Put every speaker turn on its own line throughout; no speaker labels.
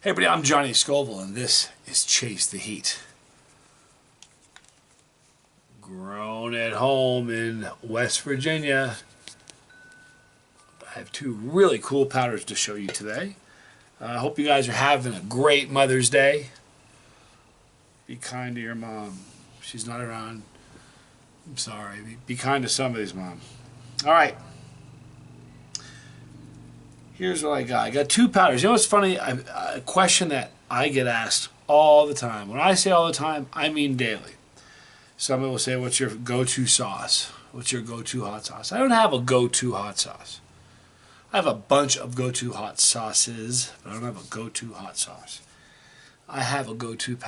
Hey everybody, I'm Johnny Scoville and this is Chase the Heat. Grown at home in West Virginia. I have two really cool powders to show you today. I hope you guys are having a great Mother's Day. Be kind to your mom. She's not around. I'm sorry. Be kind to somebody's mom. Alright. Here's what I got. I got two powders. You know what's funny? A question that I get asked all the time. When I say all the time, I mean daily. Somebody will say, what's your go-to sauce? What's your go-to hot sauce? I don't have a go-to hot sauce. I have a bunch of go-to hot sauces, but I don't have a go-to hot sauce. I have a go-to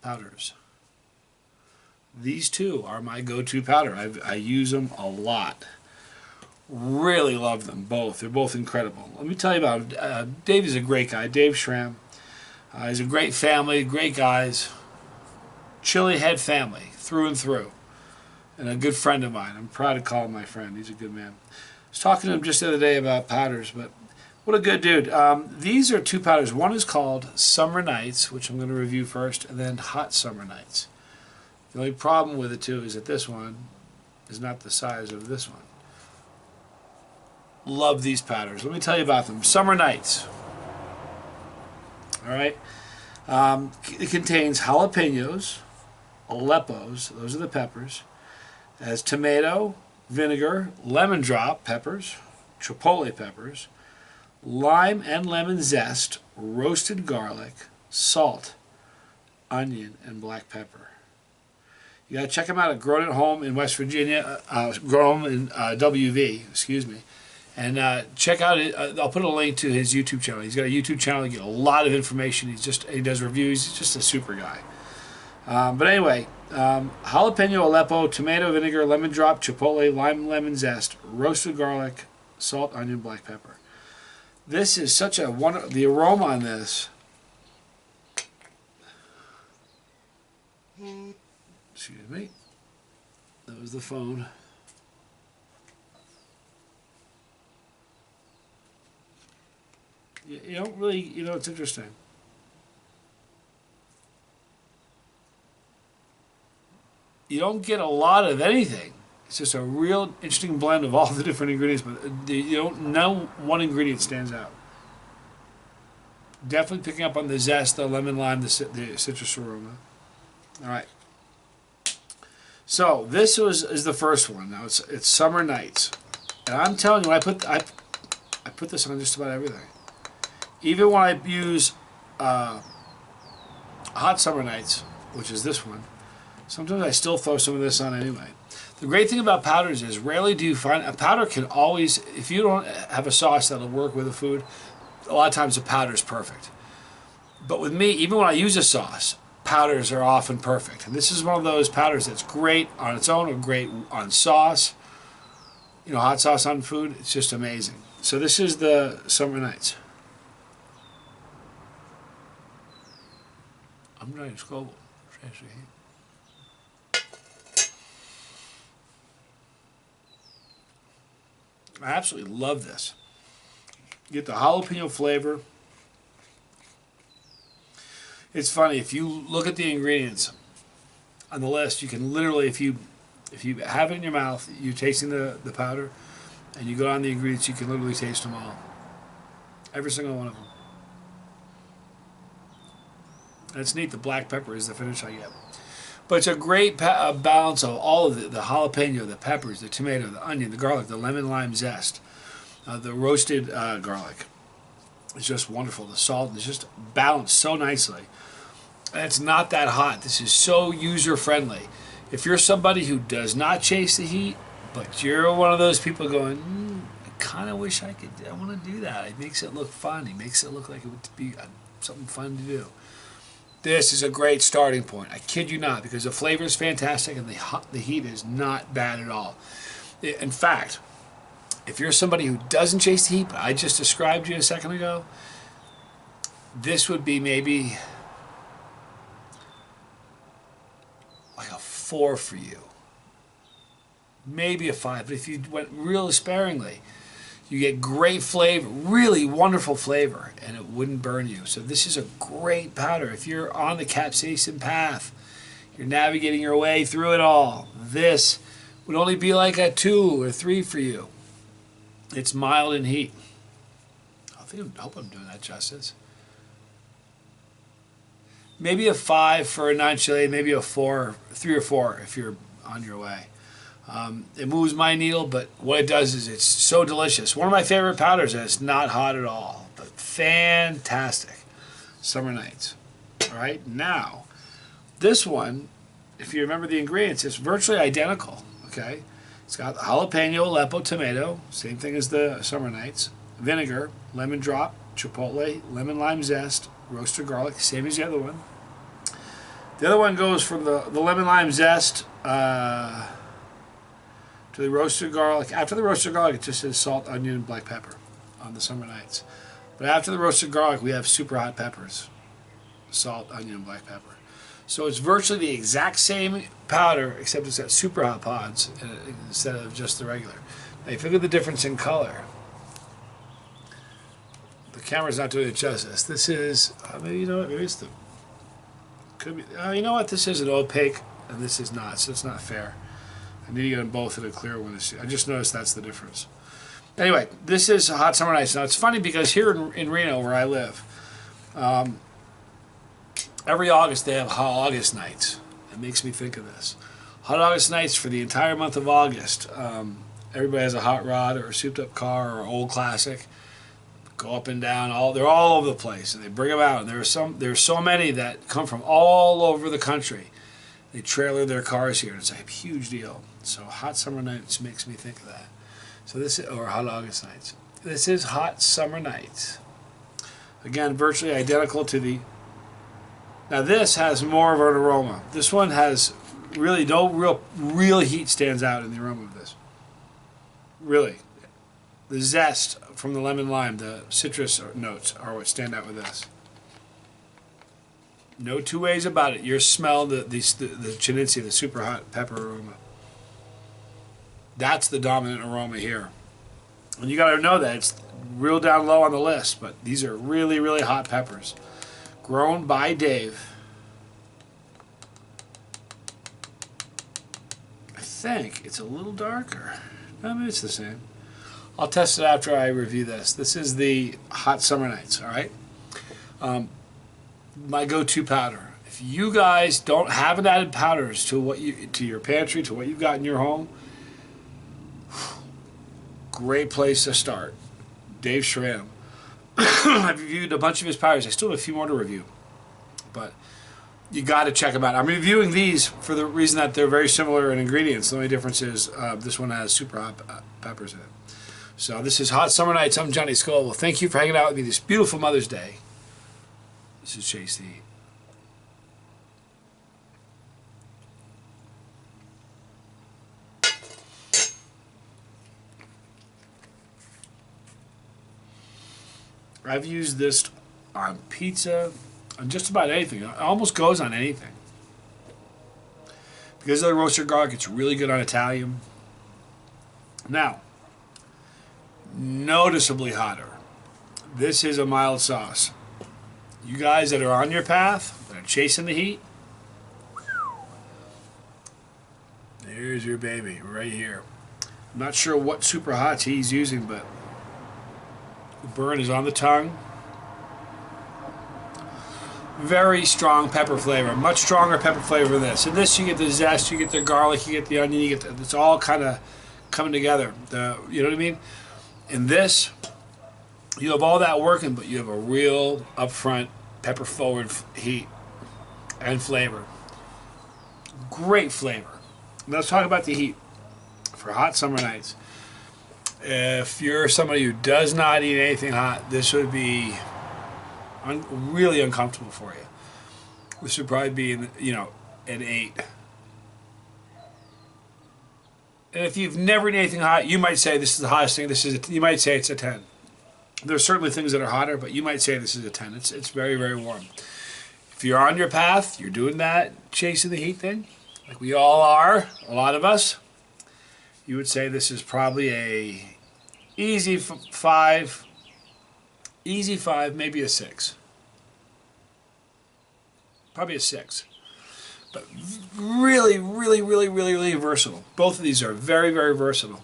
powders. These two are my go-to powder. I use them a lot. Really love them both. They're both incredible. Let me tell you about Dave is a great guy. Dave Schramm. He's a great family, great guys. Chili head family, through and through. And a good friend of mine. I'm proud to call him my friend. He's a good man. I was talking to him just the other day about powders, but what a good dude. These are two powders. One is called Summer Nights, which I'm going to review first, and then Hot Summer Nights. The only problem with it, too, is that this one is not the size of this one. Love these powders. Let me tell you about them. Summer Nights. Alright. It contains jalapenos, Aleppos, those are the peppers. It has tomato, vinegar, lemon drop peppers, chipotle peppers, lime and lemon zest, roasted garlic, salt, onion, and black pepper. You gotta check them out at Grown at Home in West Virginia, Grown in WV, excuse me. And check out it. I'll put a link to his YouTube channel. He's got a YouTube channel. You get a lot of information. He does reviews. He's just a super guy. But anyway, jalapeno, Aleppo, tomato, vinegar, lemon drop, chipotle, lime, lemon zest, roasted garlic, salt, onion, black pepper. This is such a wonderful. The aroma on this. Excuse me. That was the phone. You don't really, it's interesting. You don't get a lot of anything. It's just a real interesting blend of all the different ingredients, but no one ingredient stands out. Definitely picking up on the zest, the lemon lime, the citrus aroma. All right. So this is the first one. Now it's Summer Nights, and I'm telling you, I put this on just about everything. Even when I use Hot Summer Nights, which is this one, sometimes I still throw some of this on anyway. The great thing about powders is rarely do you find a powder can always, if you don't have a sauce that'll work with the food, a lot of times the powder is perfect. But with me, even when I use a sauce, powders are often perfect. And this is one of those powders that's great on its own or great on sauce. Hot sauce on food, it's just amazing. So this is the Summer Nights. I'm Johnny Scoville. I absolutely love this. You get the jalapeno flavor. It's funny, if you look at the ingredients on the list, you can literally, if you have it in your mouth, you're tasting the powder, and you go on the ingredients, you can literally taste them all. Every single one of them. And it's neat, the black pepper is the finish I get. But it's a great balance of all of the jalapeno, the peppers, the tomato, the onion, the garlic, the lemon lime zest, the roasted garlic. It's just wonderful. The salt is just balanced so nicely. And it's not that hot. This is so user-friendly. If you're somebody who does not chase the heat, but you're one of those people going, I kind of wish I want to do that. It makes it look fun. It makes it look like it would be something fun to do. This is a great starting point. I kid you not, because the flavor is fantastic and the heat is not bad at all. In fact, if you're somebody who doesn't chase the heat, but I just described you a second ago, this would be maybe like a 4 for you. Maybe a 5, but if you went real sparingly, You get great flavor, really wonderful flavor, and it wouldn't burn you. So this is a great powder. If you're on the capsaicin path, you're navigating your way through it all, this would only be like a 2 or 3 for you. It's mild in heat. I hope I'm doing that justice. Maybe a 5 for a non-chili, maybe a 4, 3 or 4 if you're on your way. It moves my needle, but what it does is it's so delicious. One of my favorite powders, and it's not hot at all, but fantastic. Summer Nights. All right, now, this one, if you remember the ingredients, it's virtually identical, okay? It's got jalapeno, Aleppo tomato, same thing as the Summer Nights, vinegar, lemon drop, chipotle, lemon lime zest, roasted garlic, same as the other one. The other one goes from the lemon lime zest to the roasted garlic. After the roasted garlic, it just says salt, onion, and black pepper on the Summer Nights. But after the roasted garlic, we have super hot peppers. Salt, onion, and black pepper. So it's virtually the exact same powder, except it's got super hot pods instead of just the regular. Now, if you look at the difference in color, the camera's not doing it justice. This is, maybe, you know what, maybe it's the, could be, you know what, this is an opaque, and this is not, so it's not fair. I need to get them both in a clear one. I just noticed that's the difference. Anyway, this is Hot Summer Nights. Now, it's funny because here in Reno, where I live, every August they have Hot August Nights. It makes me think of this. Hot August Nights for the entire month of August. Everybody has a hot rod or a souped-up car or an old classic. Go up and down. They're all over the place, and they bring them out. And there's so many that come from all over the country. They trailer their cars here, and it's a huge deal. So Hot Summer Nights makes me think of that. So this is, or Hot August Nights. This is Hot Summer Nights. Again, virtually identical to the. Now this has more of an aroma. This one has really no real heat stands out in the aroma of this. Really, the zest from the lemon lime, the citrus notes are what stand out with this. No two ways about it. You smell the Chinitzia, the super hot pepper aroma. That's the dominant aroma here. And you got to know that it's real down low on the list, but these are really, really hot peppers. Grown by Dave. I think it's a little darker. No, maybe it's the same. I'll test it after I review this. This is the Hot Summer Nights, all right? My go-to powder. If you guys haven't added powders to your pantry, to what you've got in your home, great place to start. Dave Schramm. I've reviewed a bunch of his powders. I still have a few more to review, but you got to check them out. I'm reviewing these for the reason that they're very similar in ingredients. The only difference is this one has super hot peppers in it. So this is Hot Summer Nights. I'm Johnny Scoville. Thank you for hanging out with me this beautiful Mother's Day. This is Chase the Heat. I've used this on pizza, on just about anything. It almost goes on anything. Because of the roasted garlic, it's really good on Italian. Now, noticeably hotter. This is a mild sauce. You guys that are on your path, that are chasing the heat, here's your baby right here. I'm not sure what super hots he's using, but the burn is on the tongue. Very strong pepper flavor, much stronger pepper flavor than this. In this, you get the zest, you get the garlic, you get the onion, you get it's all kind of coming together. You know what I mean? In this, you have all that working, but you have a real upfront pepper forward heat and flavor. Great flavor. Now let's talk about the heat for Hot Summer Nights. If you're somebody who does not eat anything hot, this would be really uncomfortable for you. This would probably be, an 8. And if you've never eaten anything hot, you might say this is the hottest thing. You might say it's a 10. There's certainly things that are hotter, but you might say this is a 10. It's very, very warm. If you're on your path, you're doing that chasing the heat thing, like we all are, a lot of us, you would say this is probably a Easy 5. Easy 5, maybe a 6. Probably a 6. But really, really, really, really, really versatile. Both of these are very, very versatile.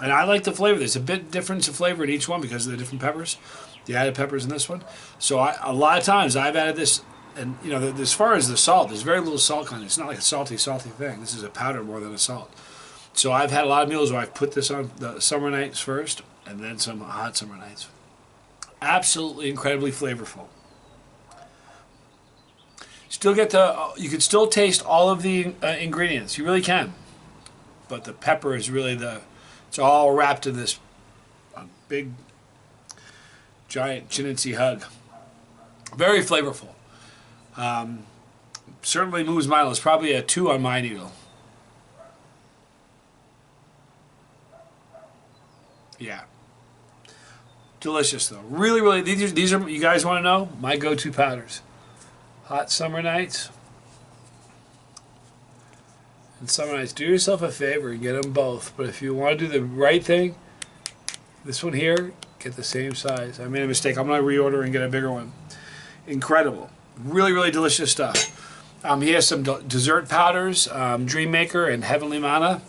And I like the flavor. There's a bit difference of flavor in each one because of the different peppers. The added peppers in this one. So a lot of times I've added this, and you know, as far as the salt, there's very little salt content. It's not like a salty thing. This is a powder more than a salt. So I've had a lot of meals where I've put this on the summer nights first, and then some hot summer nights. Absolutely incredibly flavorful. Still get you can still taste all of the ingredients. You really can. But the pepper is really it's all wrapped in this big, giant chinensi hug. Very flavorful. Certainly moves mine. It's probably a 2 on my needle. Yeah. Delicious though. Really, really. These are you guys want to know my go-to powders. Hot summer nights. And summer nights, do yourself a favor and get them both. But if you want to do the right thing, this one here, get the same size. I made a mistake. I'm going to reorder and get a bigger one. Incredible. Really, really delicious stuff. He has some dessert powders, Dream Maker and Heavenly Mana.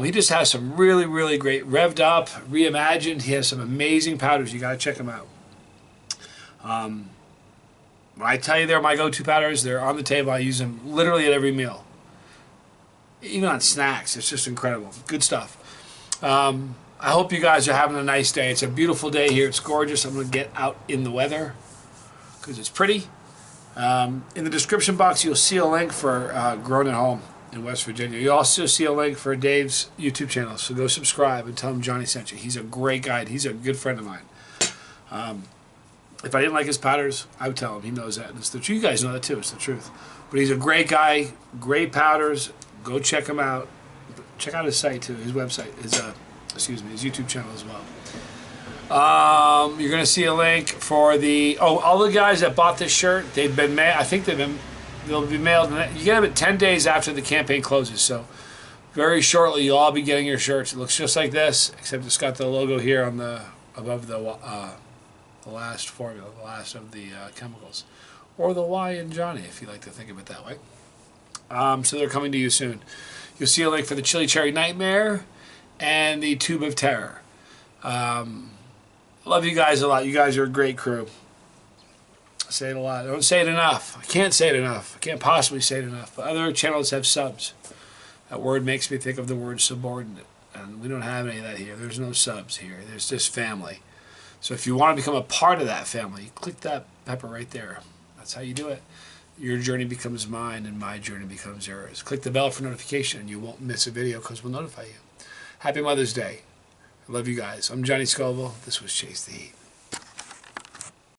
He just has some really, really great, revved up, reimagined. He has some amazing powders. You got to check them out. When I tell you they're my go-to powders, they're on the table. I use them literally at every meal. Even on snacks. It's just incredible. Good stuff. I hope you guys are having a nice day. It's a beautiful day here. It's gorgeous. I'm going to get out in the weather because it's pretty. In the description box, you'll see a link for Grown at Home in West Virginia. You'll also see a link for Dave's YouTube channel. So go subscribe and tell him Johnny sent you. He's a great guy. He's a good friend of mine. If I didn't like his powders, I would tell him. He knows that. And it's the truth. You guys know that too. It's the truth. But he's a great guy. Great powders. Go check him out. Check out his site too. His website. His YouTube channel as well. You're going to see a link for all the guys that bought this shirt. They've been mailed. I think they'll be mailed. You get them at 10 days after the campaign closes. So very shortly, you'll all be getting your shirts. It looks just like this, except it's got the logo here on above the last formula, the last of the chemicals, or the Y in Johnny, if you like to think of it that way. So they're coming to you soon. You'll see a link for the Chilli Cherry Nightmare and the Tube of Terror. Love you guys a lot. You guys are a great crew. I say it a lot. I don't say it enough. I can't say it enough. I can't possibly say it enough. But other channels have subs. That word makes me think of the word subordinate. And we don't have any of that here. There's no subs here. There's just family. So if you want to become a part of that family, click that pepper right there. That's how you do it. Your journey becomes mine and my journey becomes yours. Click the bell for notification and you won't miss a video because we'll notify you. Happy Mother's Day. I love you guys. I'm Johnny Scoville. This was Chase the Heat.